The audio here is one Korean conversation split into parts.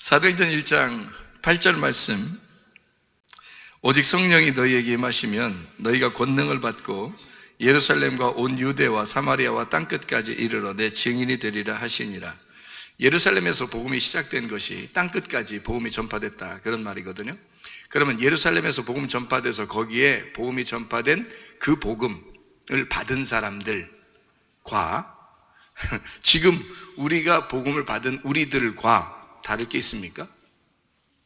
사도행전 1장 8절 말씀, 오직 성령이 너희에게 임하시면 너희가 권능을 받고 예루살렘과 온 유대와 사마리아와 땅끝까지 이르러 내 증인이 되리라 하시니라. 예루살렘에서 복음이 시작된 것이 땅끝까지 복음이 전파됐다, 그런 말이거든요. 그러면 예루살렘에서 복음 전파돼서 거기에 복음이 전파된 그 복음을 받은 사람들과 지금 우리가 복음을 받은 우리들과 다를 게 있습니까?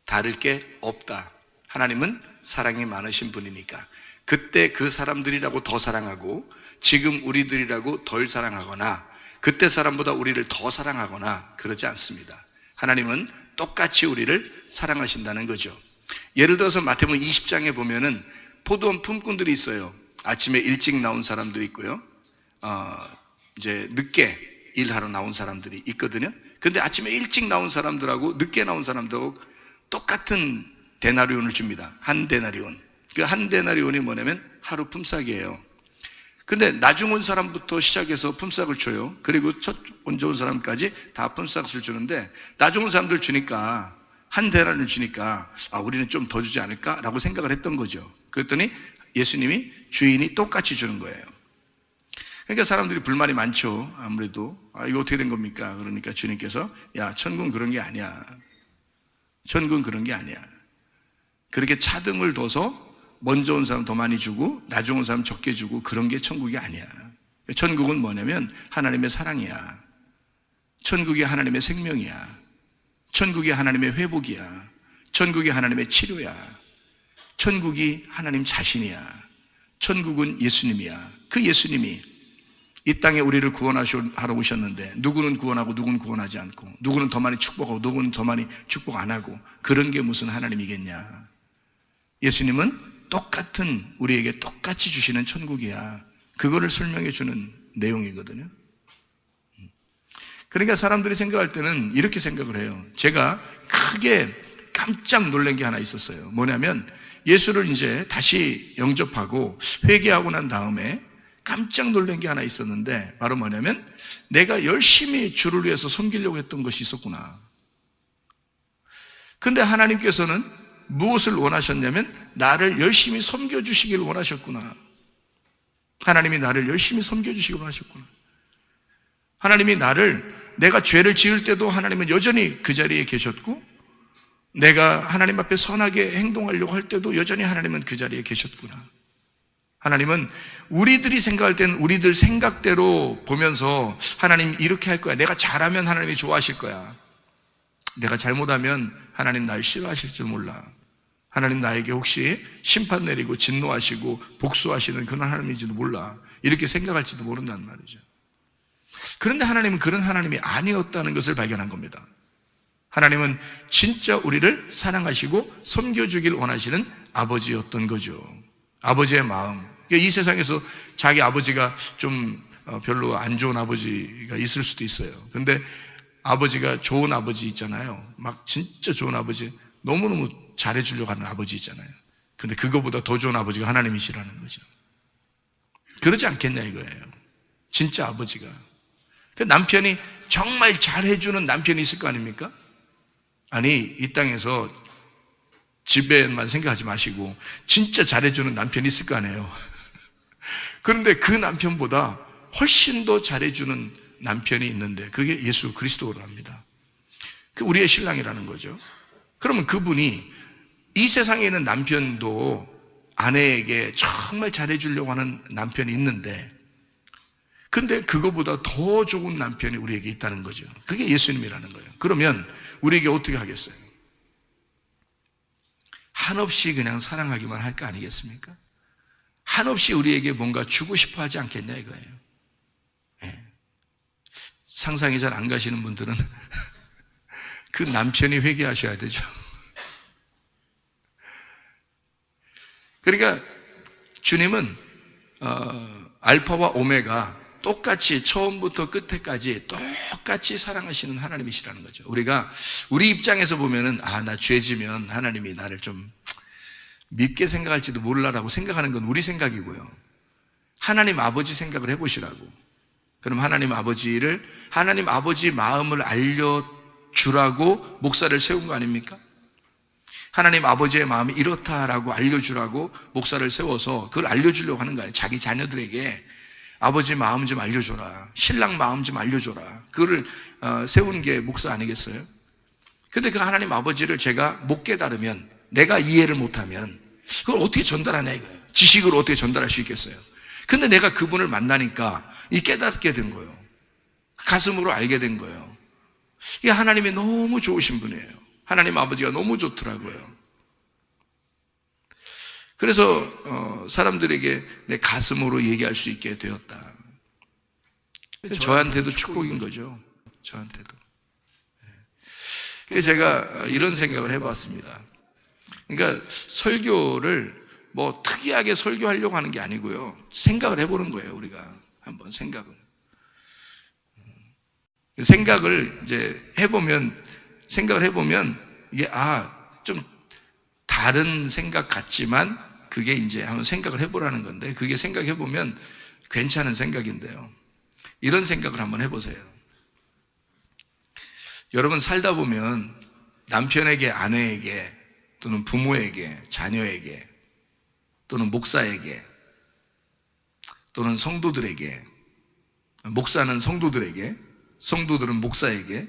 다를 게 없다. 하나님은 사랑이 많으신 분이니까 그때 그 사람들이라고 더 사랑하고 지금 우리들이라고 덜 사랑하거나 그때 사람보다 우리를 더 사랑하거나 그러지 않습니다. 하나님은 똑같이 우리를 사랑하신다는 거죠. 예를 들어서 마태복음 20장에 보면은 포도원 품꾼들이 있어요. 아침에 일찍 나온 사람도 있고요, 이제 늦게 일하러 나온 사람들이 있거든요. 근데 아침에 일찍 나온 사람들하고 늦게 나온 사람들하고 똑같은 데나리온을 줍니다. 한 데나리온. 그 한 데나리온이 뭐냐면 하루 품삯이에요. 근데 나중 온 사람부터 시작해서 품삯을 줘요. 그리고 첫 먼저 온 사람까지 다 품삯을 주는데 나중 온 사람들 주니까 한 데나리온을 주니까 우리는 좀 더 주지 않을까라고 생각을 했던 거죠. 그랬더니 예수님이 주인이 똑같이 주는 거예요. 그러니까 사람들이 불만이 많죠. 아무래도 이거 어떻게 된 겁니까? 그러니까 주님께서 야, 천국은 그런 게 아니야. 천국은 그런 게 아니야. 그렇게 차등을 둬서 먼저 온 사람 더 많이 주고 나중 온 사람 적게 주고 그런 게 천국이 아니야. 천국은 뭐냐면 하나님의 사랑이야. 천국이 하나님의 생명이야. 천국이 하나님의 회복이야. 천국이 하나님의 치료야. 천국이 하나님 자신이야. 천국은 예수님이야. 그 예수님이 이 땅에 우리를 구원하러 오셨는데 누구는 구원하고 누구는 구원하지 않고 누구는 더 많이 축복하고 누구는 더 많이 축복 안 하고 그런 게 무슨 하나님이겠냐. 예수님은 똑같은 우리에게 똑같이 주시는 천국이야. 그거를 설명해 주는 내용이거든요. 그러니까 사람들이 생각할 때는 이렇게 생각을 해요. 제가 크게 깜짝 놀란 게 하나 있었어요. 뭐냐면 예수를 이제 다시 영접하고 회개하고 난 다음에 깜짝 놀란 게 하나 있었는데 바로 뭐냐면 내가 열심히 주를 위해서 섬기려고 했던 것이 있었구나. 근데 하나님께서는 무엇을 원하셨냐면 나를 열심히 섬겨주시길 원하셨구나. 하나님이 나를 열심히 섬겨주시길 원하셨구나. 하나님이 내가 죄를 지을 때도 하나님은 여전히 그 자리에 계셨고 내가 하나님 앞에 선하게 행동하려고 할 때도 여전히 하나님은 그 자리에 계셨구나. 하나님은 우리들이 생각할 때는 우리들 생각대로 보면서 하나님 이렇게 할 거야. 내가 잘하면 하나님이 좋아하실 거야. 내가 잘못하면 하나님 날 싫어하실 줄 몰라. 하나님 나에게 혹시 심판 내리고 진노하시고 복수하시는 그런 하나님인지도 몰라. 이렇게 생각할지도 모른단 말이죠. 그런데 하나님은 그런 하나님이 아니었다는 것을 발견한 겁니다. 하나님은 진짜 우리를 사랑하시고 섬겨주길 원하시는 아버지였던 거죠. 아버지의 마음. 이 세상에서 자기 아버지가 좀 별로 안 좋은 아버지가 있을 수도 있어요. 근데 아버지가 좋은 아버지 있잖아요. 막 진짜 좋은 아버지, 너무너무 잘해주려고 하는 아버지 있잖아요. 근데 그거보다 더 좋은 아버지가 하나님이시라는 거죠. 그러지 않겠냐 이거예요. 진짜 아버지가. 그 남편이 정말 잘해주는 남편이 있을 거 아닙니까? 아니, 이 땅에서 집에만 생각하지 마시고 진짜 잘해주는 남편이 있을 거 아니에요. 그런데 그 남편보다 훨씬 더 잘해주는 남편이 있는데 그게 예수 그리스도랍니다. 그 우리의 신랑이라는 거죠. 그러면 그분이 이 세상에 있는 남편도 아내에게 정말 잘해주려고 하는 남편이 있는데 근데 그거보다 더 좋은 남편이 우리에게 있다는 거죠. 그게 예수님이라는 거예요. 그러면 우리에게 어떻게 하겠어요? 한없이 그냥 사랑하기만 할 거 아니겠습니까? 한없이 우리에게 뭔가 주고 싶어 하지 않겠냐 이거예요. 네. 상상이 잘 안 가시는 분들은 그 남편이 회개하셔야 되죠. 그러니까 주님은 알파와 오메가 똑같이 처음부터 끝에까지 똑같이 사랑하시는 하나님이시라는 거죠. 우리 입장에서 보면은 나 죄지면 하나님이 나를 좀 밉게 생각할지도 몰라라고 생각하는 건 우리 생각이고요. 하나님 아버지 생각을 해보시라고. 그럼 하나님 아버지 마음을 알려주라고 목사를 세운 거 아닙니까? 하나님 아버지의 마음이 이렇다라고 알려주라고 목사를 세워서 그걸 알려주려고 하는 거 아니에요. 자기 자녀들에게 아버지 마음 좀 알려줘라, 신랑 마음 좀 알려줘라, 그거를 세운 게 목사 아니겠어요? 근데 그 하나님 아버지를 제가 못 깨달으면, 내가 이해를 못하면 그걸 어떻게 전달하냐 이거예요. 지식으로 어떻게 전달할 수 있겠어요? 근데 내가 그분을 만나니까 이 깨닫게 된 거예요. 가슴으로 알게 된 거예요. 이게 하나님이 너무 좋으신 분이에요. 하나님 아버지가 너무 좋더라고요. 그래서 사람들에게 내 가슴으로 얘기할 수 있게 되었다. 저한테도 축복인 거죠. 저한테도. 그래서 제가 이런 생각을 해봤습니다. 그러니까 설교를 뭐 특이하게 설교하려고 하는 게 아니고요. 생각을 해보는 거예요. 우리가 한번 생각을 해보면 이게 좀 다른 생각 같지만 그게 이제 한번 생각을 해보라는 건데, 그게 생각해보면 괜찮은 생각인데요. 이런 생각을 한번 해보세요. 여러분 살다 보면 남편에게, 아내에게, 또는 부모에게, 자녀에게, 또는 목사에게, 또는 성도들에게, 목사는 성도들에게, 성도들은 목사에게,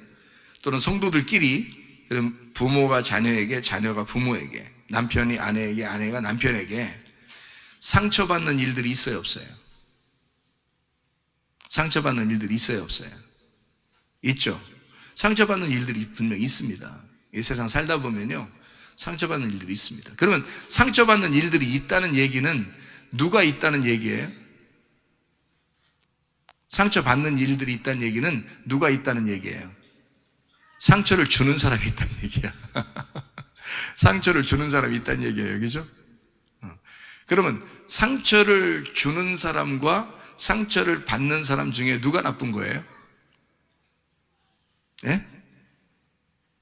또는 성도들끼리, 부모가 자녀에게, 자녀가 부모에게, 남편이 아내에게, 아내가 남편에게 상처받는 일들이 있어요, 없어요? 상처받는 일들이 있어요, 없어요? 있죠. 상처받는 일들이 분명히 있습니다. 이 세상 살다 보면요, 상처받는 일들이 있습니다. 그러면 상처받는 일들이 있다는 얘기는 누가 있다는 얘기예요? 상처받는 일들이 있다는 얘기는 누가 있다는 얘기예요? 상처를 주는 사람이 있다는 얘기야. 상처를 주는 사람이 있다는 얘기예요. 그죠? 그러면 상처를 주는 사람과 상처를 받는 사람 중에 누가 나쁜 거예요? 예?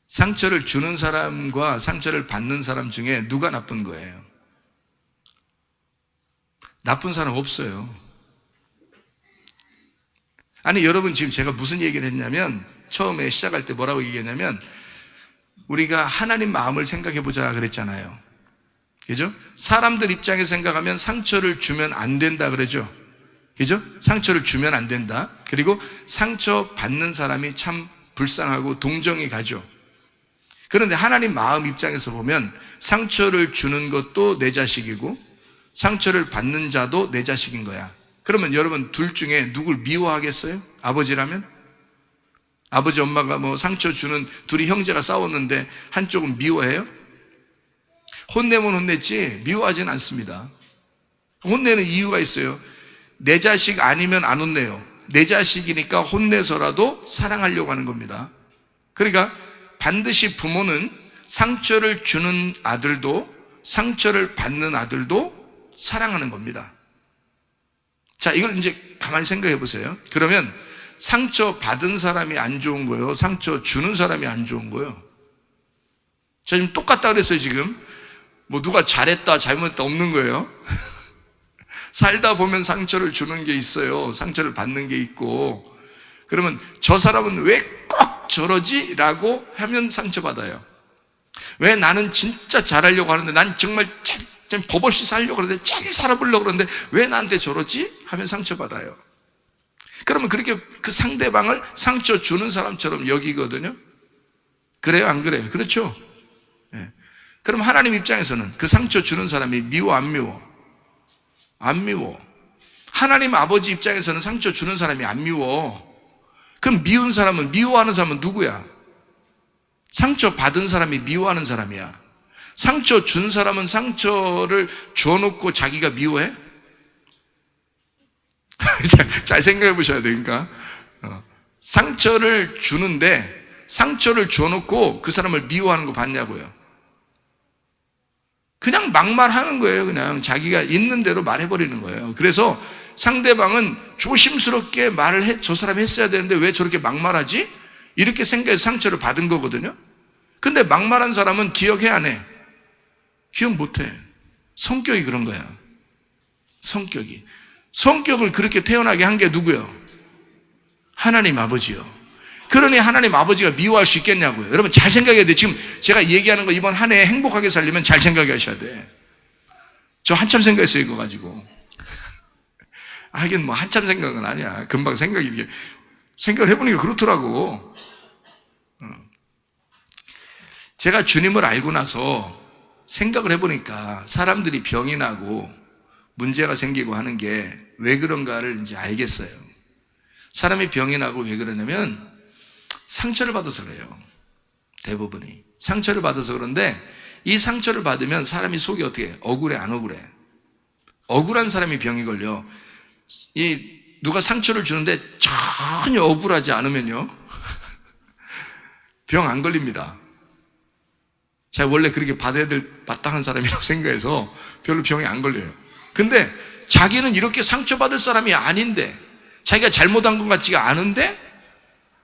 상처를 주는 사람과 상처를 받는 사람 중에 누가 나쁜 거예요? 나쁜 사람 없어요. 아니, 여러분 지금 제가 무슨 얘기를 했냐면, 처음에 시작할 때 뭐라고 얘기했냐면, 우리가 하나님 마음을 생각해 보자 그랬잖아요. 그죠? 사람들 입장에서 생각하면 상처를 주면 안 된다 그러죠. 그죠? 상처를 주면 안 된다. 그리고 상처 받는 사람이 참 불쌍하고 동정이 가죠. 그런데 하나님 마음 입장에서 보면 상처를 주는 것도 내 자식이고 상처를 받는 자도 내 자식인 거야. 그러면 여러분 둘 중에 누굴 미워하겠어요? 아버지라면? 아버지 엄마가 뭐 상처 주는 둘이 형제가 싸웠는데 한쪽은 미워해요? 혼내면 혼냈지 미워하진 않습니다. 혼내는 이유가 있어요. 내 자식 아니면 안 혼내요. 내 자식이니까 혼내서라도 사랑하려고 하는 겁니다. 그러니까 반드시 부모는 상처를 주는 아들도 상처를 받는 아들도 사랑하는 겁니다. 자, 이걸 이제 가만히 생각해 보세요. 그러면 상처 받은 사람이 안 좋은 거예요? 상처 주는 사람이 안 좋은 거예요? 자, 지금 똑같다 그랬어요, 지금. 뭐 누가 잘했다, 잘못했다 없는 거예요. 살다 보면 상처를 주는 게 있어요. 상처를 받는 게 있고. 그러면 저 사람은 왜 꼭 저러지? 라고 하면 상처받아요. 왜 나는 진짜 잘하려고 하는데, 난 정말 법 없이 살려고 그러는데, 잘 살아보려고 그러는데 왜 나한테 저러지? 하면 상처받아요. 그러면 그렇게 그 상대방을 상처 주는 사람처럼 여기거든요. 그래요, 안 그래요? 그렇죠? 네. 그럼 하나님 입장에서는 그 상처 주는 사람이 미워, 안 미워? 안 미워. 하나님 아버지 입장에서는 상처 주는 사람이 안 미워. 그럼 미워하는 사람은 누구야? 상처 받은 사람이 미워하는 사람이야. 상처 준 사람은 상처를 줘놓고 자기가 미워해? 잘 생각해 보셔야 되니까. 상처를 주는데 상처를 줘놓고 그 사람을 미워하는 거 봤냐고요. 그냥 막말하는 거예요. 그냥 자기가 있는 대로 말해버리는 거예요. 그래서 상대방은 조심스럽게 말을 저 사람이 했어야 되는데 왜 저렇게 막말하지? 이렇게 생각해서 상처를 받은 거거든요. 근데 막말한 사람은 기억해, 안 해? 기억 못해. 성격이 그런 거야. 성격을 그렇게 태어나게 한 게 누구요? 하나님 아버지요. 그러니 하나님 아버지가 미워할 수 있겠냐고요. 여러분 잘 생각해야 돼요. 지금 제가 얘기하는 거 이번 한 해 행복하게 살려면 잘 생각하셔야 돼. 저 한참 생각했어요, 이거 가지고. 하긴 뭐 한참 생각은 아니야. 금방 생각이 이렇게 생각을 해보니까 그렇더라고. 제가 주님을 알고 나서 생각을 해보니까 사람들이 병이 나고 문제가 생기고 하는 게 왜 그런가를 이제 알겠어요. 사람이 병이 나고 왜 그러냐면 상처를 받아서 그래요. 대부분이. 상처를 받아서 그런데 이 상처를 받으면 사람이 속이 어떻게 해? 억울해, 안 억울해? 억울한 사람이 병이 걸려. 누가 상처를 주는데 전혀 억울하지 않으면요. 병 안 걸립니다. 제가 원래 그렇게 받아야 될 마땅한 사람이라고 생각해서 별로 병이 안 걸려요. 근데 자기는 이렇게 상처받을 사람이 아닌데, 자기가 잘못한 것 같지가 않은데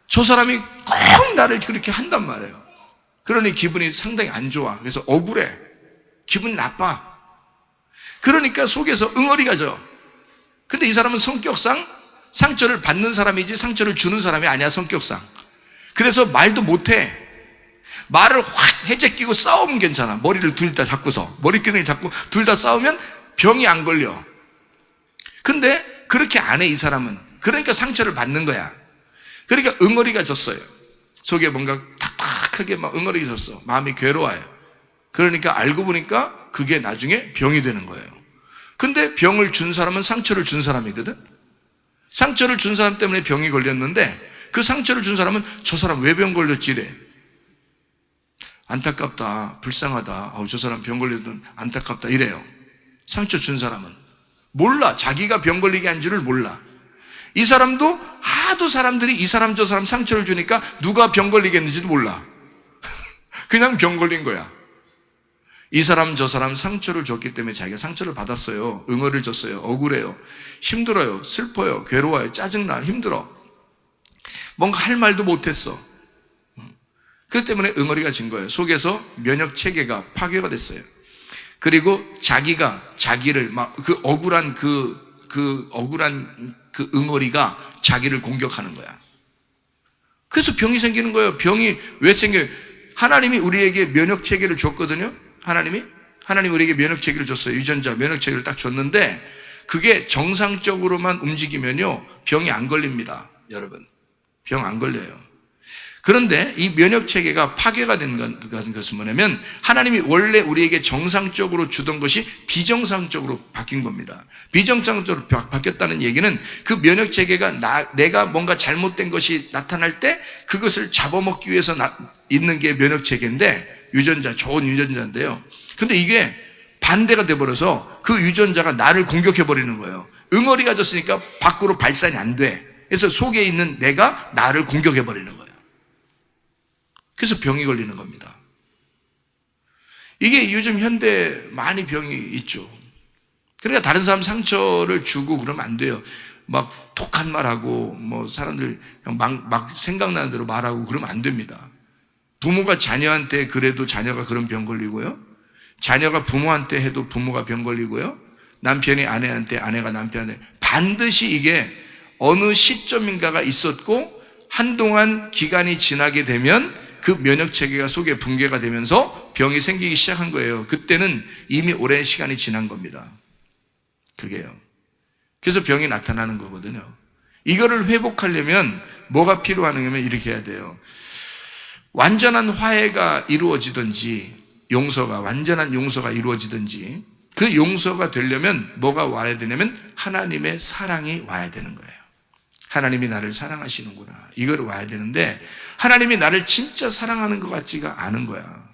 저 사람이 꼭 나를 그렇게 한단 말이에요. 그러니 기분이 상당히 안 좋아. 그래서 억울해. 기분이 나빠. 그러니까 속에서 응어리가 져. 근데 이 사람은 성격상 상처를 받는 사람이지 상처를 주는 사람이 아니야, 성격상. 그래서 말도 못해. 말을 확 해제끼고 싸우면 괜찮아. 머리를 둘 다 잡고서. 머리끈을 잡고 둘 다 싸우면 병이 안 걸려. 근데 그렇게 안 해, 이 사람은. 그러니까 상처를 받는 거야. 그러니까 응어리가 졌어요. 속에 뭔가 탁탁하게 막 응어리가 졌어. 마음이 괴로워요. 그러니까 알고 보니까 그게 나중에 병이 되는 거예요. 근데 병을 준 사람은 상처를 준 사람이거든. 상처를 준 사람 때문에 병이 걸렸는데 그 상처를 준 사람은 저 사람 왜 병 걸렸지 이래. 안타깝다, 불쌍하다, 저 사람 병 걸려도 안타깝다 이래요. 상처 준 사람은 몰라. 자기가 병 걸리게 한 줄을 몰라. 이 사람도 하도 사람들이 이 사람 저 사람 상처를 주니까 누가 병 걸리겠는지도 몰라. 그냥 병 걸린 거야. 이 사람 저 사람 상처를 줬기 때문에 자기가 상처를 받았어요. 응어를 줬어요. 억울해요. 힘들어요. 슬퍼요. 괴로워요. 짜증나. 힘들어. 뭔가 할 말도 못했어. 그렇기 때문에 응어리가 진 거예요. 속에서 면역 체계가 파괴가 됐어요. 그리고 자기가 자기를 막 그 억울한 그 응어리가 자기를 공격하는 거야. 그래서 병이 생기는 거예요. 병이 왜 생겨요? 하나님이 우리에게 면역 체계를 줬거든요. 하나님이 우리에게 면역 체계를 줬어요. 유전자 면역 체계를 딱 줬는데 그게 정상적으로만 움직이면요 병이 안 걸립니다. 여러분, 병 안 걸려요. 그런데 이 면역 체계가 파괴가 된 것은 뭐냐면 하나님이 원래 우리에게 정상적으로 주던 것이 비정상적으로 바뀐 겁니다. 비정상적으로 바뀌었다는 얘기는 그 면역 체계가 내가 뭔가 잘못된 것이 나타날 때 그것을 잡아먹기 위해서 있는 게 면역 체계인데, 유전자, 좋은 유전자인데요. 근데 이게 반대가 돼버려서 그 유전자가 나를 공격해버리는 거예요. 응어리가 졌으니까 밖으로 발산이 안 돼. 그래서 속에 있는 내가 나를 공격해버리는 거예요. 그래서 병이 걸리는 겁니다. 이게 요즘 현대 많이 병이 있죠. 그러니까 다른 사람 상처를 주고 그러면 안 돼요. 막 독한 말하고 뭐 사람들 그냥 막 생각나는 대로 말하고 그러면 안 됩니다. 부모가 자녀한테 그래도 자녀가 그런 병 걸리고요. 자녀가 부모한테 해도 부모가 병 걸리고요. 남편이 아내한테, 아내가 남편한테, 반드시 이게 어느 시점인가가 있었고 한동안 기간이 지나게 되면 그 면역 체계가 속에 붕괴가 되면서 병이 생기기 시작한 거예요. 그때는 이미 오랜 시간이 지난 겁니다. 그게요. 그래서 병이 나타나는 거거든요. 이거를 회복하려면 뭐가 필요하냐면 이렇게 해야 돼요. 완전한 화해가 이루어지든지 완전한 용서가 이루어지든지, 그 용서가 되려면 뭐가 와야 되냐면 하나님의 사랑이 와야 되는 거예요. 하나님이 나를 사랑하시는구나. 이걸 와야 되는데 하나님이 나를 진짜 사랑하는 것 같지가 않은 거야.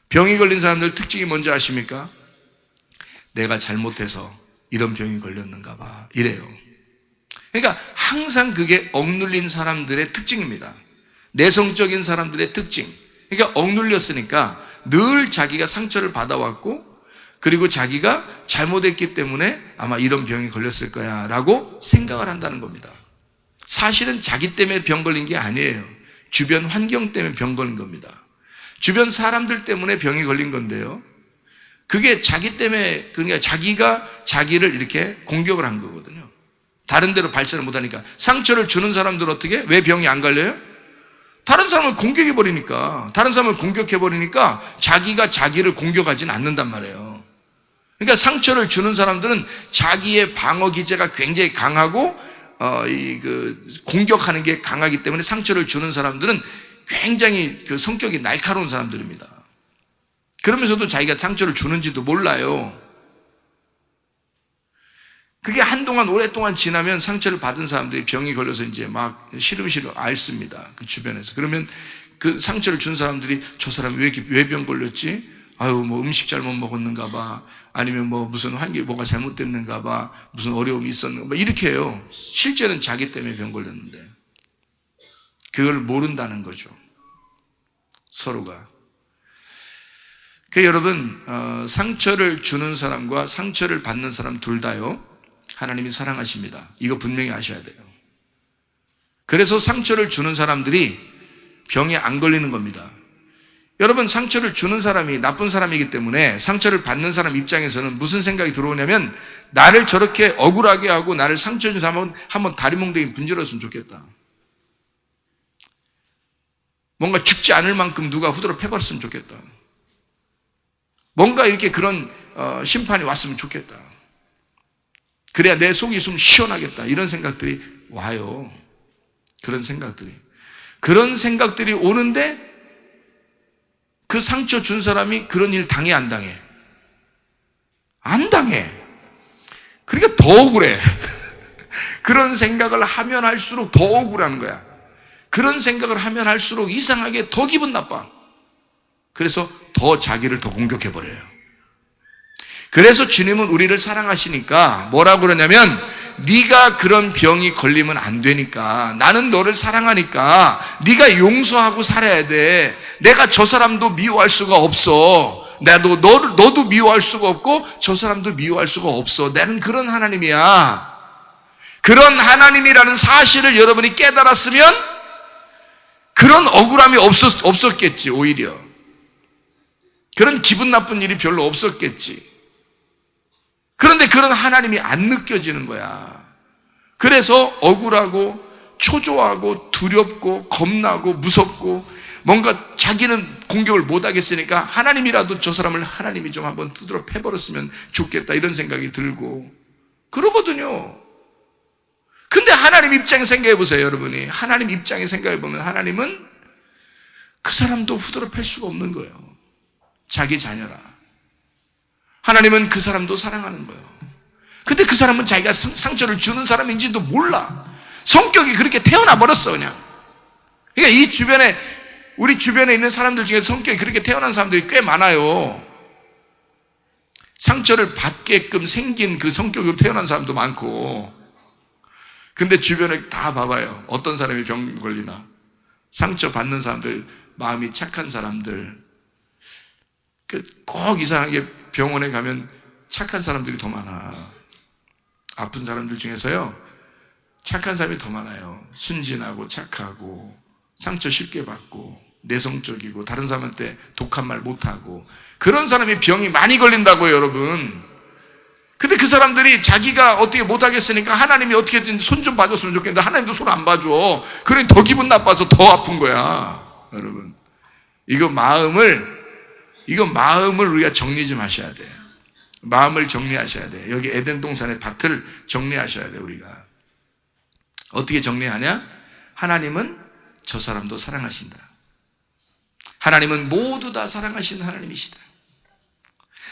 병이 걸린 사람들 특징이 뭔지 아십니까? 내가 잘못해서 이런 병이 걸렸는가 봐. 이래요. 그러니까 항상 그게 억눌린 사람들의 특징입니다. 내성적인 사람들의 특징. 그러니까 억눌렸으니까 늘 자기가 상처를 받아왔고, 그리고 자기가 잘못했기 때문에 아마 이런 병이 걸렸을 거야 라고 생각을 한다는 겁니다. 사실은 자기 때문에 병 걸린 게 아니에요. 주변 환경 때문에 병 걸린 겁니다. 주변 사람들 때문에 병이 걸린 건데요. 그게 자기 때문에, 그러니까 자기가 자기를 이렇게 공격을 한 거거든요. 다른 데로 발산을 못하니까. 상처를 주는 사람들은 어떻게? 왜 병이 안 걸려요? 다른 사람을 공격해버리니까, 다른 사람을 공격해버리니까 자기가 자기를 공격하진 않는단 말이에요. 그러니까 상처를 주는 사람들은 자기의 방어 기제가 굉장히 강하고, 공격하는 게 강하기 때문에 상처를 주는 사람들은 굉장히 그 성격이 날카로운 사람들입니다. 그러면서도 자기가 상처를 주는지도 몰라요. 그게 한동안 오랫동안 지나면 상처를 받은 사람들이 병이 걸려서 이제 막 시름시름 앓습니다. 그 주변에서. 그러면 그 상처를 준 사람들이 저 사람이 왜 병 걸렸지? 아유, 뭐 음식 잘못 먹었는가 봐. 아니면 뭐 무슨 환경이 뭐가 잘못됐는가 봐. 무슨 어려움이 있었는가 봐. 이렇게 해요. 실제는 자기 때문에 병 걸렸는데. 그걸 모른다는 거죠. 서로가. 여러분, 상처를 주는 사람과 상처를 받는 사람 둘 다요, 하나님이 사랑하십니다. 이거 분명히 아셔야 돼요. 그래서 상처를 주는 사람들이 병에 안 걸리는 겁니다. 여러분, 상처를 주는 사람이 나쁜 사람이기 때문에 상처를 받는 사람 입장에서는 무슨 생각이 들어오냐면, 나를 저렇게 억울하게 하고 나를 상처 준 사람은 한번 다리몽둥이 분질렀으면 좋겠다. 뭔가 죽지 않을 만큼 누가 후드로 패버렸으면 좋겠다. 뭔가 이렇게 그런 심판이 왔으면 좋겠다. 그래야 내 속이 좀 시원하겠다. 이런 생각들이 와요. 그런 생각들이 오는데 그 상처 준 사람이 그런 일 당해, 안 당해? 안 당해. 그러니까 더 억울해. 그런 생각을 하면 할수록 더 억울한 거야. 그런 생각을 하면 할수록 이상하게 더 기분 나빠. 그래서 더 자기를 더 공격해버려요. 그래서 주님은 우리를 사랑하시니까 뭐라고 그러냐면, 네가 그런 병이 걸리면 안 되니까, 나는 너를 사랑하니까 네가 용서하고 살아야 돼. 내가 저 사람도 미워할 수가 없어. 너도 미워할 수가 없고 저 사람도 미워할 수가 없어. 나는 그런 하나님이야. 그런 하나님이라는 사실을 여러분이 깨달았으면 그런 억울함이 없었겠지. 오히려 그런 기분 나쁜 일이 별로 없었겠지. 그런데 그런 하나님이 안 느껴지는 거야. 그래서 억울하고 초조하고 두렵고 겁나고 무섭고, 뭔가 자기는 공격을 못 하겠으니까 하나님이라도 저 사람을 하나님이 좀 한번 두드러 패버렸으면 좋겠다, 이런 생각이 들고 그러거든요. 근데 하나님 입장에 생각해 보세요. 여러분이 하나님 입장에 생각해 보면, 하나님은 그 사람도 후드러 팰 수가 없는 거예요. 자기 자녀라. 하나님은 그 사람도 사랑하는 거예요. 근데 그 사람은 자기가 상처를 주는 사람인지도 몰라. 성격이 그렇게 태어나 버렸어, 그냥. 그러니까 우리 주변에 있는 사람들 중에 성격이 그렇게 태어난 사람들이 꽤 많아요. 상처를 받게끔 생긴 그 성격으로 태어난 사람도 많고. 근데 주변에 다 봐봐요. 어떤 사람이 병 걸리나. 상처 받는 사람들, 마음이 착한 사람들. 꼭 이상하게 병원에 가면 착한 사람들이 더 많아. 아픈 사람들 중에서요, 착한 사람이 더 많아요. 순진하고 착하고 상처 쉽게 받고 내성적이고 다른 사람한테 독한 말 못하고, 그런 사람이 병이 많이 걸린다고요, 여러분. 근데 그 사람들이 자기가 어떻게 못하겠으니까 하나님이 어떻게든 손 좀 봐줬으면 좋겠는데 하나님도 손 안 봐줘. 그러니 더 기분 나빠서 더 아픈 거야. 여러분, 이거 마음을 우리가 정리 좀 하셔야 돼요. 마음을 정리하셔야 돼요. 여기 에덴 동산의 밭을 정리하셔야 돼요. 우리가 어떻게 정리하냐? 하나님은 저 사람도 사랑하신다. 하나님은 모두 다 사랑하시는 하나님이시다.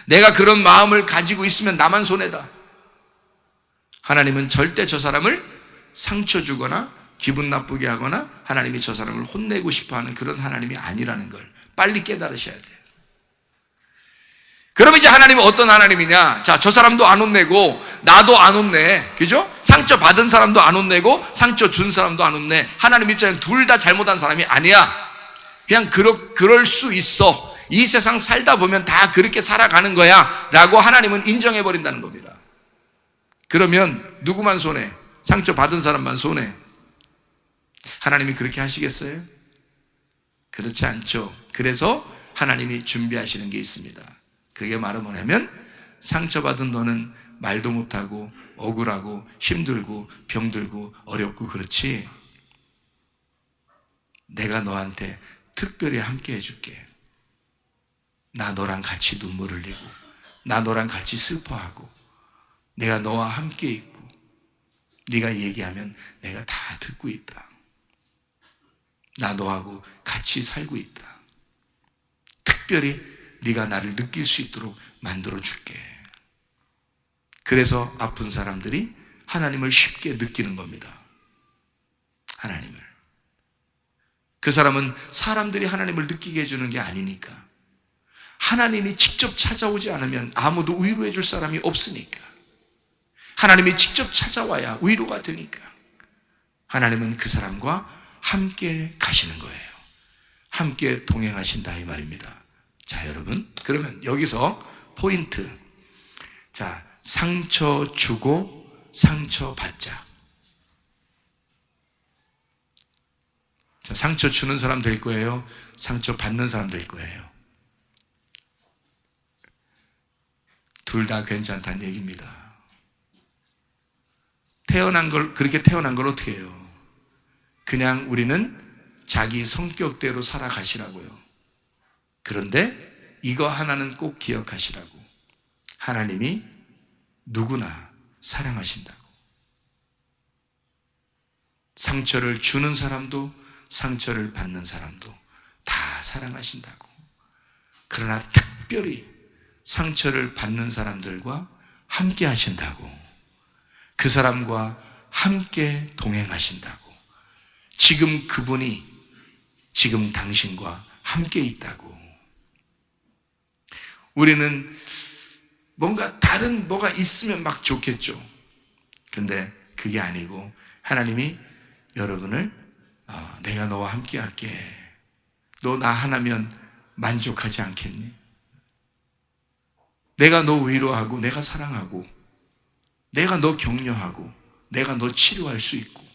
내가 그런 마음을 가지고 있으면 나만 손해다. 하나님은 절대 저 사람을 상처 주거나 기분 나쁘게 하거나 하나님이 저 사람을 혼내고 싶어하는 그런 하나님이 아니라는 걸 빨리 깨달으셔야 돼요. 그럼 이제 하나님은 어떤 하나님이냐? 자, 저 사람도 안 혼내고 나도 안 혼내. 그죠? 상처 받은 사람도 안 혼내고 상처 준 사람도 안 혼내. 하나님 입장에는 둘 다 잘못한 사람이 아니야. 그냥 그럴 수 있어. 이 세상 살다 보면 다 그렇게 살아가는 거야 라고 하나님은 인정해버린다는 겁니다. 그러면 누구만 손해? 상처 받은 사람만 손해? 하나님이 그렇게 하시겠어요? 그렇지 않죠. 그래서 하나님이 준비하시는 게 있습니다. 그게 말은 뭐냐면, 상처받은 너는 말도 못하고 억울하고 힘들고 병들고 어렵고 그렇지, 내가 너한테 특별히 함께 해줄게. 나 너랑 같이 눈물 흘리고, 나 너랑 같이 슬퍼하고, 내가 너와 함께 있고, 네가 얘기하면 내가 다 듣고 있다. 나 너하고 같이 살고 있다. 특별히 네가 나를 느낄 수 있도록 만들어 줄게. 그래서 아픈 사람들이 하나님을 쉽게 느끼는 겁니다. 하나님을. 그 사람은 사람들이 하나님을 느끼게 해주는 게 아니니까. 하나님이 직접 찾아오지 않으면 아무도 위로해 줄 사람이 없으니까. 하나님이 직접 찾아와야 위로가 되니까. 하나님은 그 사람과 함께 가시는 거예요. 함께 동행하신다 이 말입니다. 자, 여러분, 그러면 여기서 포인트. 자, 상처 주고 상처 받자. 자, 상처 주는 사람 될 거예요? 상처 받는 사람 될 거예요? 둘 다 괜찮다는 얘기입니다. 그렇게 태어난 걸 어떻게 해요? 그냥 우리는 자기 성격대로 살아가시라고요. 그런데 이거 하나는 꼭 기억하시라고. 하나님이 누구나 사랑하신다고. 상처를 주는 사람도 상처를 받는 사람도 다 사랑하신다고. 그러나 특별히 상처를 받는 사람들과 함께 하신다고. 그 사람과 함께 동행하신다고. 지금 그분이 지금 당신과 함께 있다고. 우리는 뭔가 다른 뭐가 있으면 막 좋겠죠. 근데 그게 아니고 하나님이 여러분을 내가 너와 함께 할게. 너 나 하나면 만족하지 않겠니? 내가 너 위로하고 내가 사랑하고 내가 너 격려하고 내가 너 치료할 수 있고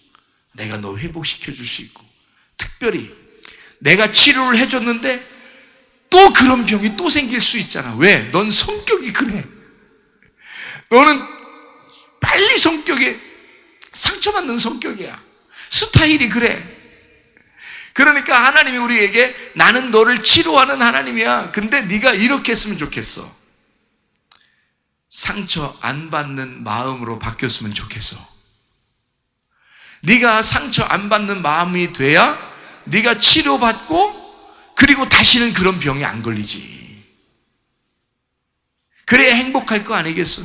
내가 너 회복시켜 줄 수 있고 특별히 내가 치료를 해줬는데 또 그런 병이 또 생길 수 있잖아. 왜? 넌 성격이 그래. 너는 빨리 성격에 상처받는 성격이야. 스타일이 그래. 그러니까 하나님이 우리에게 나는 너를 치료하는 하나님이야. 근데 네가 이렇게 했으면 좋겠어. 상처 안 받는 마음으로 바뀌었으면 좋겠어. 네가 상처 안 받는 마음이 돼야 네가 치료받고 그리고 다시는 그런 병이 안 걸리지. 그래야 행복할 거 아니겠어?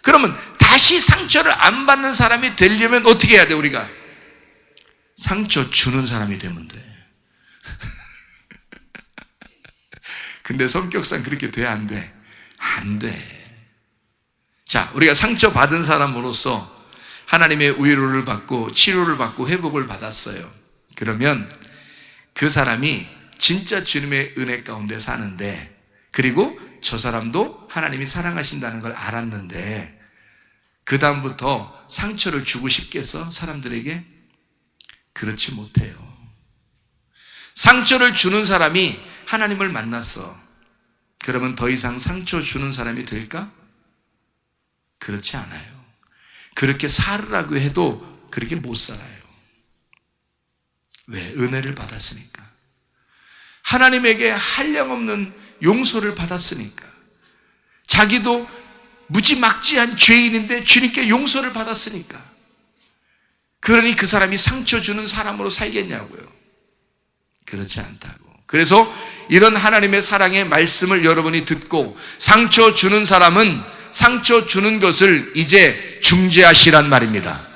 그러면 다시 상처를 안 받는 사람이 되려면 어떻게 해야 돼, 우리가? 상처 주는 사람이 되면 돼. 근데 성격상 그렇게 돼, 안 돼? 안 돼. 자, 우리가 상처 받은 사람으로서 하나님의 위로를 받고 치료를 받고 회복을 받았어요. 그러면 그 사람이 진짜 주님의 은혜 가운데 사는데, 그리고 저 사람도 하나님이 사랑하신다는 걸 알았는데 그 다음부터 상처를 주고 싶겠어? 사람들에게? 그렇지 못해요. 상처를 주는 사람이 하나님을 만났어. 그러면 더 이상 상처 주는 사람이 될까? 그렇지 않아요. 그렇게 살으라고 해도 그렇게 못 살아요. 왜? 은혜를 받았으니까. 하나님에게 한량없는 용서를 받았으니까. 자기도 무지막지한 죄인인데 주님께 용서를 받았으니까. 그러니 그 사람이 상처 주는 사람으로 살겠냐고요. 그렇지 않다고. 그래서 이런 하나님의 사랑의 말씀을 여러분이 듣고 상처 주는 사람은 상처 주는 것을 이제 중재하시란 말입니다.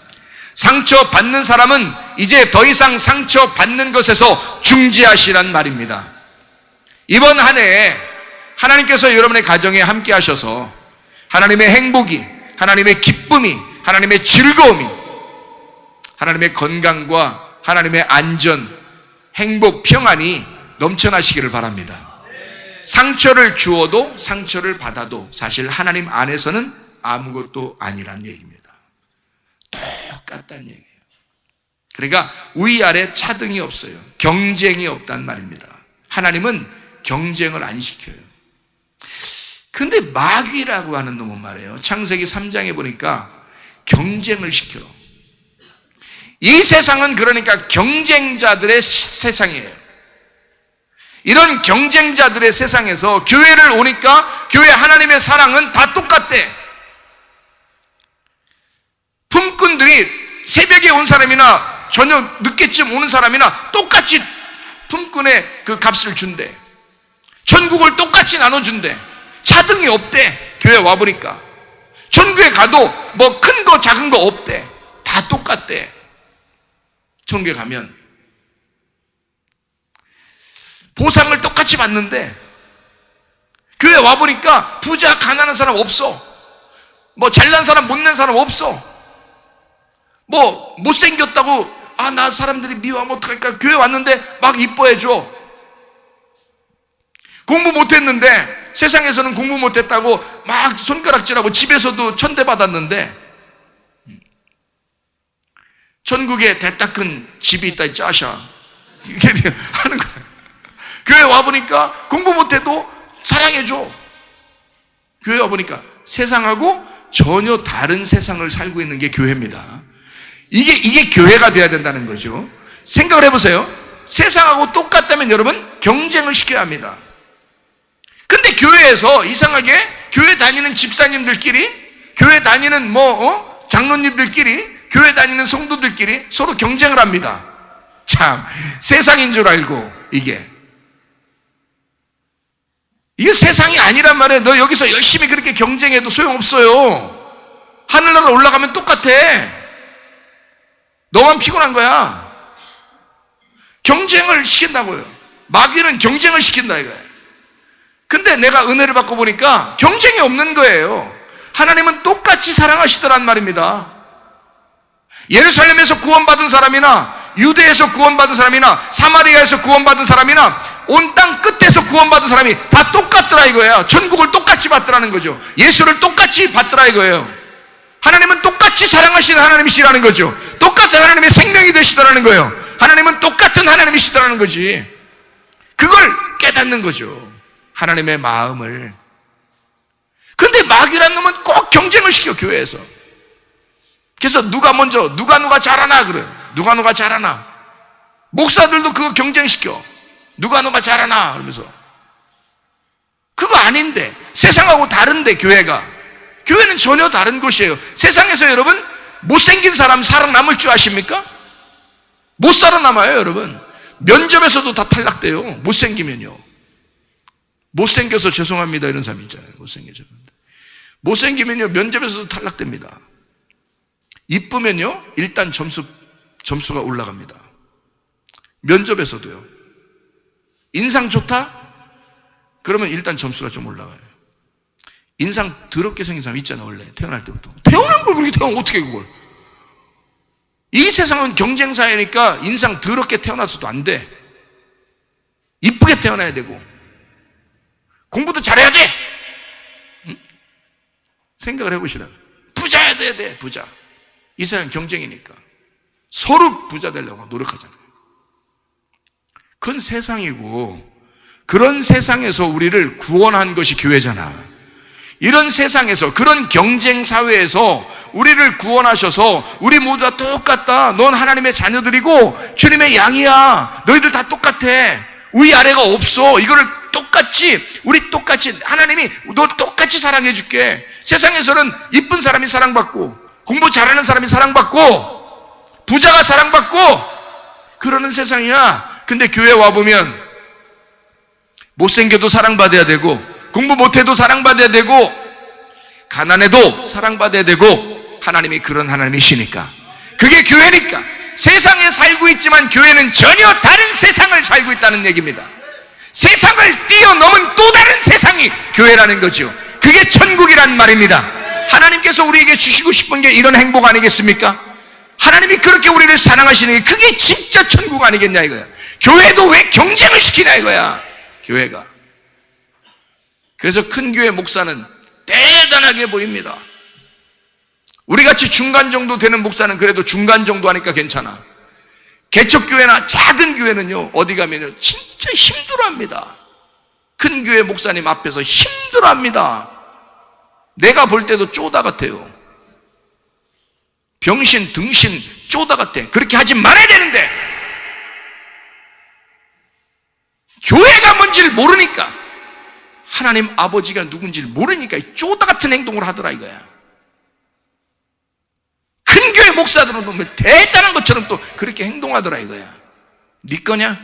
상처 받는 사람은 이제 더 이상 상처 받는 것에서 중재하시란 말입니다. 이번 한 해에 하나님께서 여러분의 가정에 함께 하셔서 하나님의 행복이, 하나님의 기쁨이, 하나님의 즐거움이, 하나님의 건강과 하나님의 안전, 행복, 평안이 넘쳐나시기를 바랍니다. 상처를 주어도 상처를 받아도 사실 하나님 안에서는 아무것도 아니란 얘기입니다. 똑같다는 얘기예요. 그러니까 위아래 차등이 없어요. 경쟁이 없단 말입니다. 하나님은 경쟁을 안 시켜요. 근데 마귀라고 하는 놈은 말이에요. 창세기 3장에 보니까 경쟁을 시켜. 이 세상은 그러니까 경쟁자들의 세상이에요. 이런 경쟁자들의 세상에서 교회를 오니까 교회 하나님의 사랑은 다 똑같대. 품꾼들이 새벽에 온 사람이나 저녁 늦게쯤 오는 사람이나 똑같이 품꾼의 그 값을 준대. 천국을 똑같이 나눠준대. 차등이 없대. 교회 와보니까. 천국에 가도 뭐 큰 거 작은 거 없대. 다 똑같대. 천국에 가면 보상을 똑같이 받는데 교회 와보니까 부자 가난한 사람 없어. 뭐 잘난 사람 못난 사람 없어. 뭐 못생겼다고 나 사람들이 미워하면 어떡할까. 교회 왔는데 막 이뻐해줘. 공부 못했는데 세상에서는 공부 못했다고 막 손가락질하고 집에서도 천대받았는데 천국에 대따 큰 집이 있다 이 짜샤 이렇게 하는 거야. 교회 와보니까 공부 못해도 사랑해줘. 교회 와보니까 세상하고 전혀 다른 세상을 살고 있는 게 교회입니다. 이게 교회가 돼야 된다는 거죠. 생각을 해보세요. 세상하고 똑같다면 여러분 경쟁을 시켜야 합니다. 근데 교회에서 이상하게 교회 다니는 집사님들끼리, 교회 다니는 장로님들끼리, 교회 다니는 성도들끼리 서로 경쟁을 합니다. 참 세상인 줄 알고 이게 세상이 아니란 말이에요. 너 여기서 열심히 그렇게 경쟁해도 소용없어요. 하늘나라 올라가면 똑같아. 너만 피곤한 거야. 경쟁을 시킨다고요. 마귀는 경쟁을 시킨다 이거예요. 근데 내가 은혜를 받고 보니까 경쟁이 없는 거예요. 하나님은 똑같이 사랑하시더란 말입니다. 예루살렘에서 구원받은 사람이나 유대에서 구원받은 사람이나 사마리아에서 구원받은 사람이나 온 땅 끝에서 구원받은 사람이 다 똑같더라 이거예요. 천국을 똑같이 받더라는 거죠. 예수를 똑같이 받더라 이거예요. 하나님은 똑같이 사랑하시는 하나님이시라는 거죠. 똑같은 하나님의 생명이 되시더라는 거예요. 하나님은 똑같은 하나님이시더라는 거지. 그걸 깨닫는 거죠. 하나님의 마음을. 근데 마귀란 놈은 꼭 경쟁을 시켜 교회에서. 그래서 누가 먼저 누가 잘하나 그래. 누가 잘하나. 목사들도 그거 경쟁시켜. 누가 잘하나 그러면서. 그거 아닌데 세상하고 다른데 교회는 전혀 다른 곳이에요. 세상에서 여러분 못생긴 사람 살아남을 줄 아십니까? 못 살아남아요 여러분. 면접에서도 다 탈락돼요. 못생기면요. 못생겨서 죄송합니다 이런 사람 있잖아요. 못생기면요 면접에서도 탈락됩니다. 이쁘면요 일단 점수가 올라갑니다. 면접에서도요. 인상 좋다? 그러면 일단 점수가 좀 올라가요. 인상 더럽게 생긴 사람 있잖아 원래 태어날 때부터. 태어난 걸 그렇게 태어나면 어떻게 그걸. 이 세상은 경쟁사회니까 인상 더럽게 태어나서도 안 돼. 이쁘게 태어나야 되고 공부도 잘해야 돼. 응? 생각을 해보시라. 부자야 돼야 돼. 부자. 이 세상 경쟁이니까 서로 부자 되려고 노력하잖아요. 그건 세상이고 그런 세상에서 우리를 구원한 것이 교회잖아. 이런 세상에서 그런 경쟁 사회에서 우리를 구원하셔서 우리 모두 다 똑같다. 넌 하나님의 자녀들이고 주님의 양이야. 너희들 다 똑같아. 위아래가 없어. 이거를 우리 똑같이 하나님이 너 똑같이 사랑해 줄게. 세상에서는 이쁜 사람이 사랑받고 공부 잘하는 사람이 사랑받고 부자가 사랑받고 그러는 세상이야. 근데 교회 와보면 못생겨도 사랑받아야 되고 공부 못해도 사랑받아야 되고 가난해도 사랑받아야 되고 하나님이 그런 하나님이시니까 그게 교회니까. 세상에 살고 있지만 교회는 전혀 다른 세상을 살고 있다는 얘기입니다. 세상을 뛰어넘은 또 다른 세상이 교회라는 거죠. 그게 천국이란 말입니다. 하나님께서 우리에게 주시고 싶은 게 이런 행복 아니겠습니까? 하나님이 그렇게 우리를 사랑하시는 게 그게 진짜 천국 아니겠냐 이거야. 교회도 왜 경쟁을 시키냐 이거야. 교회가. 그래서 큰 교회 목사는 대단하게 보입니다. 우리같이 중간 정도 되는 목사는 그래도 중간 정도 하니까 괜찮아. 개척교회나 작은 교회는요 어디 가면요 진짜 힘들어합니다. 큰 교회 목사님 앞에서 힘들어합니다. 내가 볼 때도 쪼다 같아요. 병신, 등신, 쪼다 같대. 그렇게 하지 말아야 되는데 교회가 뭔지를 모르니까, 하나님 아버지가 누군지를 모르니까 이 쪼다 같은 행동을 하더라 이거야. 큰 교회 목사들은 보면 대단한 것처럼 또 그렇게 행동하더라 이거야. 네 거냐?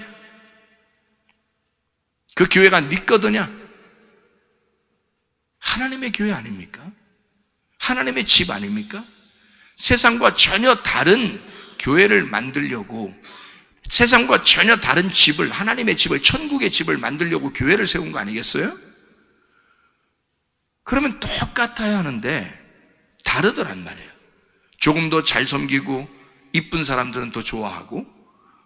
그 교회가 네 거더냐? 하나님의 교회 아닙니까? 하나님의 집 아닙니까? 세상과 전혀 다른 교회를 만들려고, 세상과 전혀 다른 집을, 하나님의 집을, 천국의 집을 만들려고 교회를 세운 거 아니겠어요? 그러면 똑같아야 하는데 다르더란 말이에요. 조금 더 잘 섬기고 이쁜 사람들은 더 좋아하고,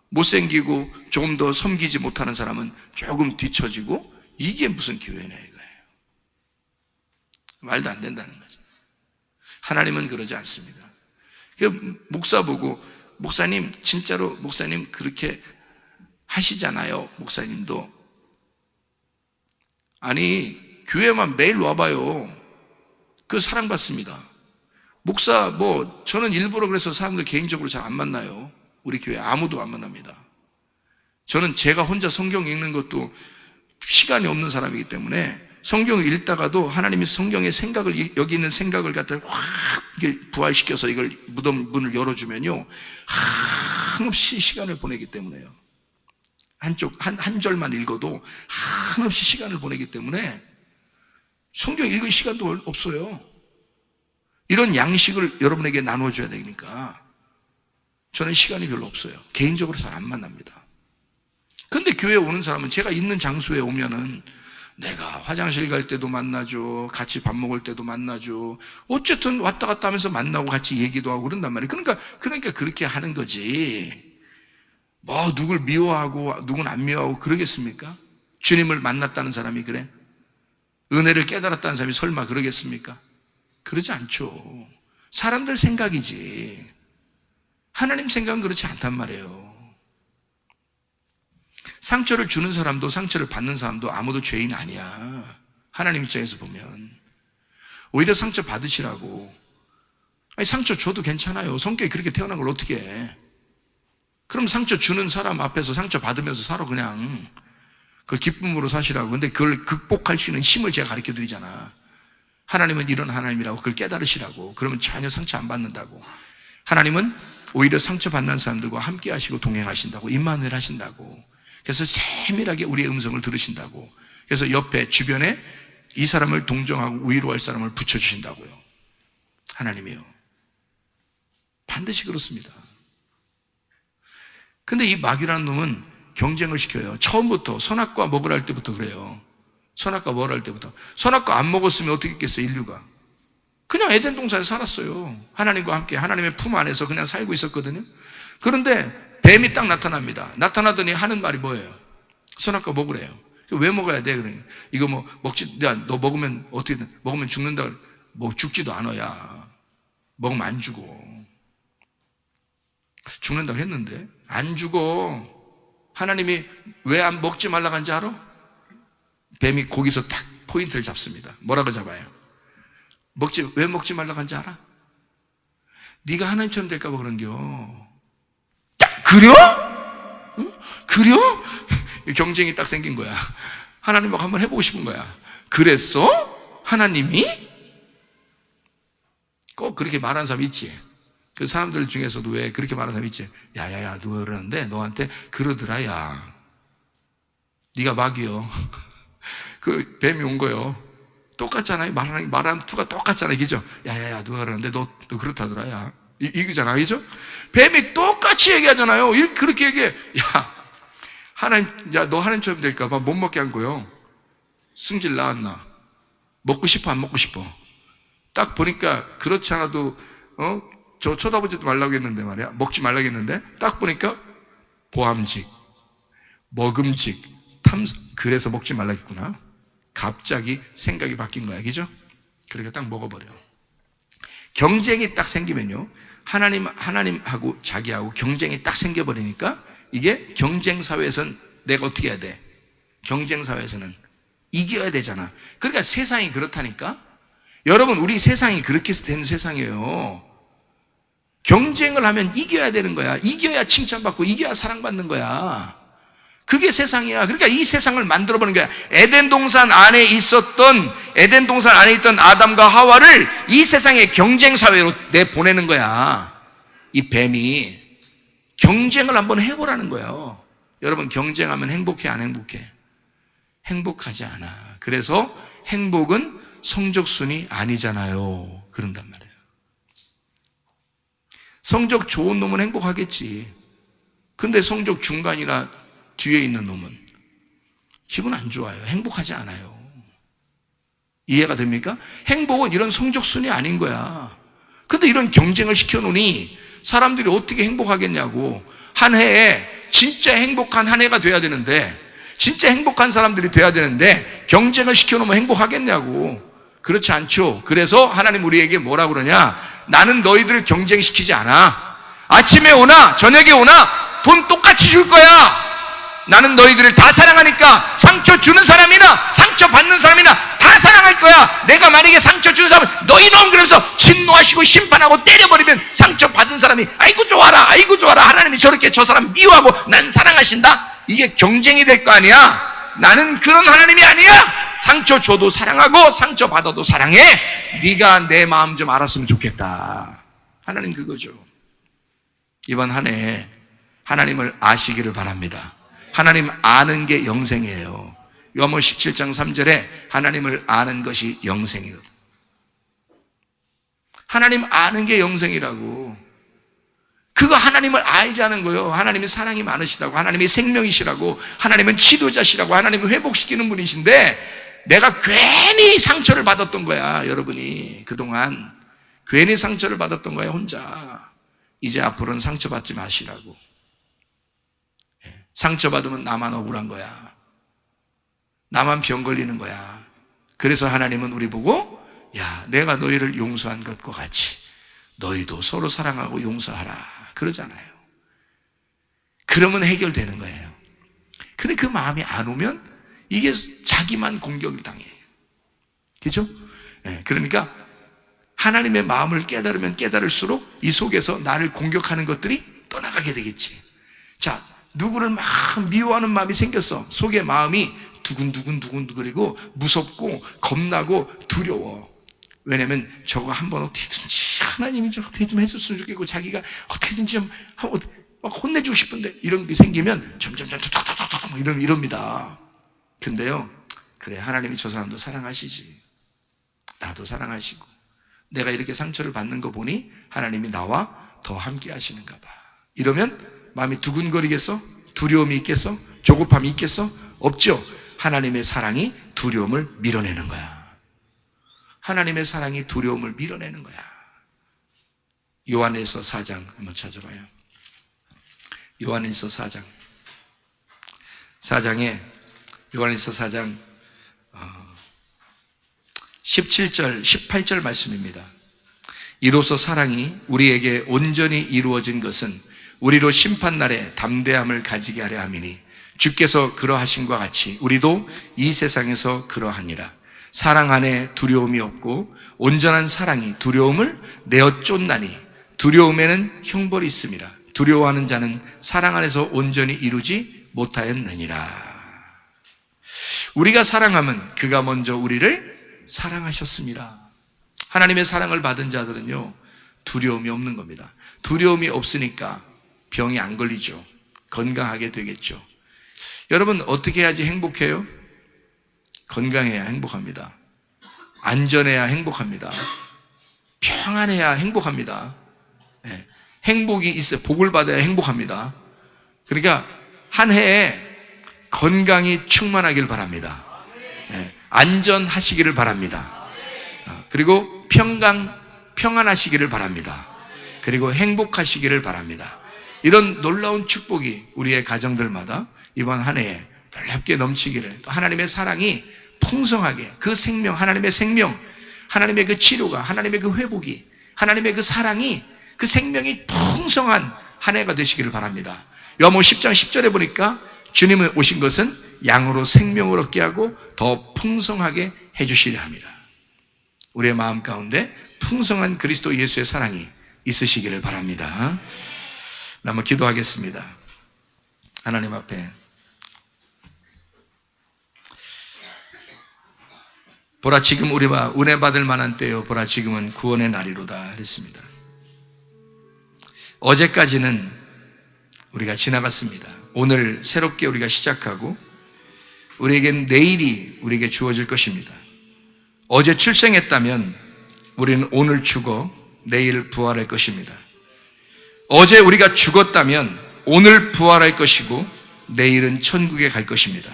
못생기고 조금 더 섬기지 못하는 사람은 조금 뒤처지고, 이게 무슨 교회냐 이거예요. 말도 안 된다는 거죠. 하나님은 그러지 않습니다. 목사 보고, 목사님 진짜로 목사님 그렇게 하시잖아요. 목사님도 아니 교회만 매일 와봐요. 그 사랑받습니다. 목사 저는 일부러 그래서 사람들 개인적으로 잘 안 만나요. 우리 교회 아무도 안 만납니다. 저는 제가 혼자 성경 읽는 것도 시간이 없는 사람이기 때문에 성경을 읽다가도 하나님이 성경의 생각을, 여기 있는 생각을 갖다 확 부활시켜서 이걸 무덤 문을 열어주면요, 한없이 시간을 보내기 때문에요. 한 절만 읽어도 한없이 시간을 보내기 때문에 성경 읽을 시간도 없어요. 이런 양식을 여러분에게 나눠줘야 되니까 저는 시간이 별로 없어요. 개인적으로 잘 안 만납니다. 근데 교회에 오는 사람은, 제가 있는 장소에 오면은 내가 화장실 갈 때도 만나죠. 같이 밥 먹을 때도 만나죠. 어쨌든 왔다 갔다 하면서 만나고 같이 얘기도 하고 그런단 말이에요. 그러니까 그렇게 하는 거지. 누굴 미워하고 누군 안 미워하고 그러겠습니까? 주님을 만났다는 사람이 그래? 은혜를 깨달았다는 사람이 설마 그러겠습니까? 그러지 않죠. 사람들 생각이지. 하나님 생각은 그렇지 않단 말이에요. 상처를 주는 사람도 상처를 받는 사람도 아무도 죄인 아니야. 하나님 입장에서 보면. 오히려 상처 받으시라고. 아니, 상처 줘도 괜찮아요. 성격이 그렇게 태어난 걸 어떻게 해. 그럼 상처 주는 사람 앞에서 상처 받으면서 살아 그냥. 그걸 기쁨으로 사시라고. 근데 그걸 극복할 수 있는 힘을 제가 가르쳐 드리잖아. 하나님은 이런 하나님이라고, 그걸 깨달으시라고. 그러면 전혀 상처 안 받는다고. 하나님은 오히려 상처받는 사람들과 함께 하시고 동행하신다고. 임마누엘 하신다고. 그래서 세밀하게 우리의 음성을 들으신다고. 그래서 옆에 주변에 이 사람을 동정하고 위로할 사람을 붙여주신다고요. 하나님이요. 반드시 그렇습니다. 근데 이 마귀라는 놈은 경쟁을 시켜요. 처음부터 선악과 먹으라 할 때부터 그래요. 선악과 먹으라 할 때부터. 선악과 안 먹었으면 어떻게 했겠어요, 인류가? 그냥 에덴 동산에 살았어요. 하나님과 함께 하나님의 품 안에서 그냥 살고 있었거든요. 그런데 뱀이 딱 나타납니다. 나타나더니 하는 말이 뭐예요? 선악과 먹으래요. 왜 먹어야 돼? 그러니 이거 너 먹으면 어떻게 먹으면 죽는다. 죽지도 않아야. 먹으면 안 죽어. 죽는다고 했는데 안 죽어. 하나님이 왜 안 먹지 말라고 한지 알아? 뱀이 거기서 딱 포인트를 잡습니다. 뭐라고 잡아요? 왜 먹지 말라고 한지 알아? 네가 하나님처럼 될까 봐 그런겨. 그려? 응? 그려? 경쟁이 딱 생긴 거야. 하나님하고 한번 해보고 싶은 거야. 그랬어? 하나님이? 꼭 그렇게 말하는 사람 있지. 그 사람들 중에서도 왜 그렇게 말하는 사람 있지. 야야야, 누가 그러는데 너한테 그러더라. 야, 네가 막이요. 그 뱀이 온 거요. 똑같잖아요. 말하는 투가 똑같잖아요. 그죠? 야야야, 누가 그러는데 너 그렇다더라. 야, 이거잖아. 그죠? 뱀이 똑같이 얘기하잖아요. 그렇게 얘기해. 야, 너 하나님처럼 될까봐 못 먹게 한 거요. 승질 나왔나? 먹고 싶어, 안 먹고 싶어? 딱 보니까 그렇지 않아도, 저 쳐다보지도 말라고 했는데 말이야. 먹지 말라고 했는데, 딱 보니까 보암직, 먹음직, 그래서 먹지 말라고 했구나. 갑자기 생각이 바뀐 거야. 그죠? 그러니까 딱 먹어버려. 경쟁이 딱 생기면요. 하나님하고 자기하고 경쟁이 딱 생겨버리니까 이게 경쟁사회에서는 내가 어떻게 해야 돼? 경쟁사회에서는 이겨야 되잖아. 그러니까 세상이 그렇다니까? 여러분, 우리 세상이 그렇게 된 세상이에요. 경쟁을 하면 이겨야 되는 거야. 이겨야 칭찬받고 이겨야 사랑받는 거야. 그게 세상이야. 그러니까 이 세상을 만들어보는 거야. 에덴 동산 안에 있던 아담과 하와를 이 세상의 경쟁 사회로 내보내는 거야. 이 뱀이 경쟁을 한번 해보라는 거예요. 여러분, 경쟁하면 행복해, 안 행복해? 행복하지 않아. 그래서 행복은 성적순이 아니잖아요. 그런단 말이에요. 성적 좋은 놈은 행복하겠지. 근데 성적 중간이나 뒤에 있는 놈은 기분 안 좋아요. 행복하지 않아요. 이해가 됩니까? 행복은 이런 성적순이 아닌 거야. 근데 이런 경쟁을 시켜놓으니 사람들이 어떻게 행복하겠냐고. 한 해에 진짜 행복한 한 해가 돼야 되는데, 진짜 행복한 사람들이 돼야 되는데 경쟁을 시켜놓으면 행복하겠냐고. 그렇지 않죠. 그래서 하나님 우리에게 뭐라고 그러냐? 나는 너희들을 경쟁시키지 않아. 아침에 오나 저녁에 오나 돈 똑같이 줄 거야. 나는 너희들을 다 사랑하니까 상처 주는 사람이나 상처 받는 사람이나 다 사랑할 거야. 내가 만약에 상처 주는 사람은 너희 놈 그러면서 진노하시고 심판하고 때려버리면 상처 받은 사람이 아이고 좋아라, 아이고 좋아라, 하나님이 저렇게 저 사람 미워하고 난 사랑하신다? 이게 경쟁이 될 거 아니야. 나는 그런 하나님이 아니야. 상처 줘도 사랑하고 상처 받아도 사랑해. 네가 내 마음 좀 알았으면 좋겠다. 하나님 그거죠. 이번 한 해 하나님을 아시기를 바랍니다. 하나님 아는 게 영생이에요. 요한복음 17장 3절에 하나님을 아는 것이 영생이거든. 하나님 아는 게 영생이라고. 그거 하나님을 알자는 거예요. 하나님이 사랑이 많으시다고, 하나님이 생명이시라고, 하나님은 치료자시라고, 하나님은 회복시키는 분이신데 내가 괜히 상처를 받았던 거야. 여러분이 그동안 괜히 상처를 받았던 거야. 혼자. 이제 앞으로는 상처받지 마시라고. 상처받으면 나만 억울한 거야. 나만 병 걸리는 거야. 그래서 하나님은 우리 보고 야, 내가 너희를 용서한 것과 같이 너희도 서로 사랑하고 용서하라 그러잖아요. 그러면 해결되는 거예요. 근데 그 마음이 안 오면 이게 자기만 공격을 당해요. 그렇죠? 그러니까 하나님의 마음을 깨달으면 깨달을수록 이 속에서 나를 공격하는 것들이 떠나가게 되겠지. 자, 누구를 막 미워하는 마음이 생겼어. 속에 마음이 두근두근두근두근거리고 무섭고 겁나고 두려워. 왜냐면 저거 한번 어떻게든지 하나님이 좀 어떻게 좀 해줬으면 좋겠고 자기가 어떻게든지 좀 막 혼내주고 싶은데 이런 게 생기면 점점점 툭툭툭툭 이럽니다. 근데요, 그래 하나님이 저 사람도 사랑하시지. 나도 사랑하시고 내가 이렇게 상처를 받는 거 보니 하나님이 나와 더 함께 하시는가 봐. 이러면 마음이 두근거리겠어? 두려움이 있겠어? 조급함이 있겠어? 없죠. 하나님의 사랑이 두려움을 밀어내는 거야. 하나님의 사랑이 두려움을 밀어내는 거야. 요한일서 4장 한번 찾아봐요. 요한일서 4장. 4장에 요한일서 4장 17절, 18절 말씀입니다. 이로써 사랑이 우리에게 온전히 이루어진 것은 우리로 심판날에 담대함을 가지게 하려 함이니 주께서 그러하심과 같이 우리도 이 세상에서 그러하니라. 사랑 안에 두려움이 없고 온전한 사랑이 두려움을 내어 쫓나니 두려움에는 형벌이 있음이라. 두려워하는 자는 사랑 안에서 온전히 이루지 못하였느니라. 우리가 사랑하면 그가 먼저 우리를 사랑하셨습니다. 하나님의 사랑을 받은 자들은요, 두려움이 없는 겁니다. 두려움이 없으니까 병이 안 걸리죠. 건강하게 되겠죠. 여러분 어떻게 해야지 행복해요? 건강해야 행복합니다. 안전해야 행복합니다. 평안해야 행복합니다. 행복이 있어야 복을 받아야 행복합니다. 그러니까 한 해에 건강이 충만하길 바랍니다. 안전하시기를 바랍니다. 그리고 평안하시기를 바랍니다. 그리고 행복하시기를 바랍니다. 이런 놀라운 축복이 우리의 가정들마다 이번 한 해에 놀랍게 넘치기를, 또 하나님의 사랑이 풍성하게 그 생명, 하나님의 생명, 하나님의 그 치료가, 하나님의 그 회복이, 하나님의 그 사랑이, 그 생명이 풍성한 한 해가 되시기를 바랍니다. 요한복음 10장 10절에 보니까 주님이 오신 것은 양으로 생명을 얻게 하고 더 풍성하게 해주시려 합니다. 우리의 마음 가운데 풍성한 그리스도 예수의 사랑이 있으시기를 바랍니다. 한번 기도하겠습니다. 하나님 앞에 보라 지금 우리가 은혜 받을 만한 때요 보라 지금은 구원의 날이로다 했습니다. 어제까지는 우리가 지나갔습니다. 오늘 새롭게 우리가 시작하고 우리에겐 내일이 우리에게 주어질 것입니다. 어제 출생했다면 우리는 오늘 죽어 내일 부활할 것입니다. 어제 우리가 죽었다면 오늘 부활할 것이고 내일은 천국에 갈 것입니다.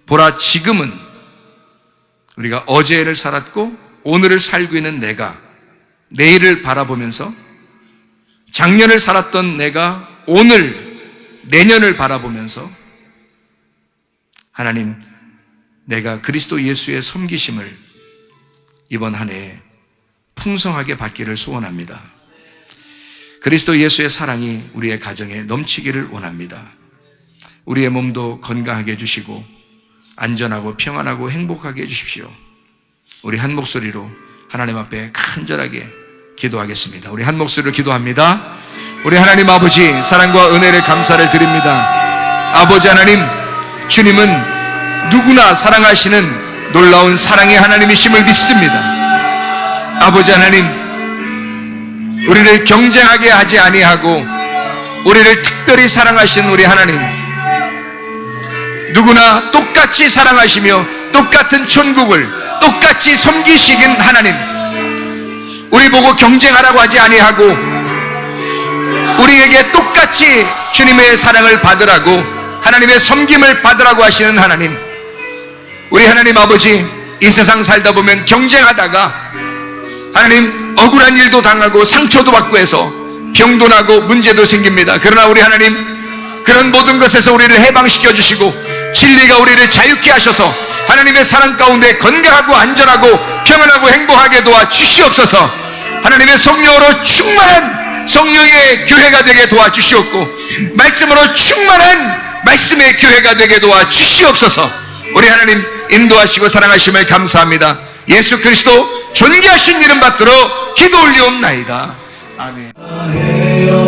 보라 지금은 우리가 어제를 살았고 오늘을 살고 있는 내가 내일을 바라보면서 작년을 살았던 내가 오늘 내년을 바라보면서 하나님 내가 그리스도 예수의 섬기심을 이번 한 해에 풍성하게 받기를 소원합니다. 그리스도 예수의 사랑이 우리의 가정에 넘치기를 원합니다. 우리의 몸도 건강하게 해주시고 안전하고 평안하고 행복하게 해주십시오. 우리 한 목소리로 하나님 앞에 간절하게 기도하겠습니다. 우리 한 목소리로 기도합니다. 우리 하나님 아버지 사랑과 은혜를 감사를 드립니다. 아버지 하나님 주님은 누구나 사랑하시는 놀라운 사랑의 하나님이심을 믿습니다. 아버지 하나님 우리를 경쟁하게 하지 아니하고 우리를 특별히 사랑하신 우리 하나님 누구나 똑같이 사랑하시며 똑같은 천국을 똑같이 섬기시긴 하나님 우리 보고 경쟁하라고 하지 아니하고 우리에게 똑같이 주님의 사랑을 받으라고 하나님의 섬김을 받으라고 하시는 하나님 우리 하나님 아버지 이 세상 살다 보면 경쟁하다가 하나님 억울한 일도 당하고 상처도 받고 해서 병도 나고 문제도 생깁니다. 그러나 우리 하나님 그런 모든 것에서 우리를 해방시켜 주시고 진리가 우리를 자유케 하셔서 하나님의 사랑 가운데 건강하고 안전하고 평안하고 행복하게 도와 주시옵소서. 하나님의 성령으로 충만한 성령의 교회가 되게 도와 주시옵고 말씀으로 충만한 말씀의 교회가 되게 도와 주시옵소서. 우리 하나님 인도하시고 사랑하심을 감사합니다. 예수 그리스도 존귀하신 이름 받들어 기도 올리옵나이다. 아멘.